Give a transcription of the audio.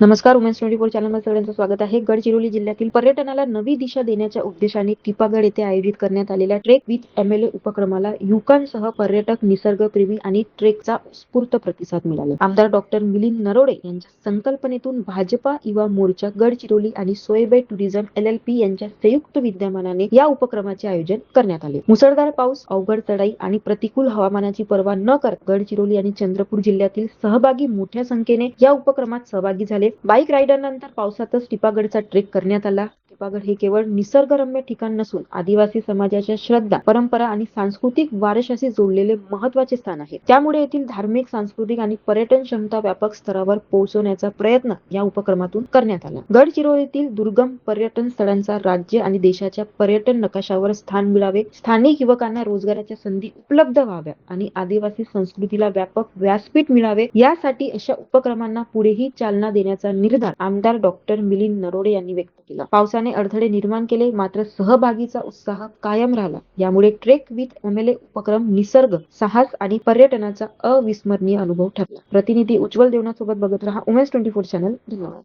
नमस्कार, उमेश 24 चॅनलमध्ये सगळ्यांचं स्वागत आहे. गडचिरोली जिल्ह्यातील पर्यटनाला नवी दिशा देण्याच्या उद्देशाने टिपागड येथे आयोजित करण्यात आलेल्या ट्रेक विथ एमएलए उपक्रमाला युवकांसह पर्यटक, निसर्गप्रेमी आणि ट्रेकचा उत्स्फूर्त प्रतिसाद मिळाला. आमदार डॉक्टर मिलिंद नरोडे यांच्या संकल्पनेतून भाजपा युवा मोर्चा गडचिरोली आणि सोयबे टुरिझम LLP यांच्या संयुक्त विद्यमानाने या उपक्रमाचे आयोजन करण्यात आले. मुसळधार पाऊस, अवघड चढाई आणि प्रतिकूल हवामानाची पर्वा न करता गडचिरोली आणि चंद्रपूर जिल्ह्यातील सहभागी मोठ्या संख्येने या उपक्रमात सहभागी झाले. बाईक रायडरनंतर पावसातच टिपागडचा ट्रेक करण्यात आला. टिपागड हे केवळ निसर्गरम्य ठिकाण नसून आदिवासी समाजाच्या श्रद्धा, परंपरा आणि सांस्कृतिक वारशाशी जोडलेले महत्त्वाचे स्थान आहे. त्यामुळे येथील धार्मिक, सांस्कृतिक आणि पर्यटन क्षमता व्यापक स्तरावर पोहोचवण्याचा प्रयत्न या उपक्रमातून करण्यात आला. गडचिरोलीतील दुर्गम पर्यटन स्थळांचा राज्य आणि देशाच्या पर्यटन नकाशावर स्थान मिळावे, स्थानिक युवकांना रोजगाराच्या संधी उपलब्ध व्हाव्या आणि आदिवासी संस्कृतीला व्यापक व्यासपीठ मिळावे, यासाठी अशा उपक्रमांना पुढेही चालना देण्याचा निर्धार आमदार डॉक्टर मिलिंद नरोडे यांनी व्यक्त केला. पावसाने अडथळे निर्माण केले, मात्र सहभागीचा उत्साह कायम राहिला. यामुळे ट्रेक विथ एमएलए उपक्रम निसर्ग, साहस आणि पर्यटनाचा अविस्मरणीय अनुभव ठरला. प्रतिनिधी उज्ज्वल देवनासोबत बघत रहा उमेश 24 चॅनल. धन्यवाद.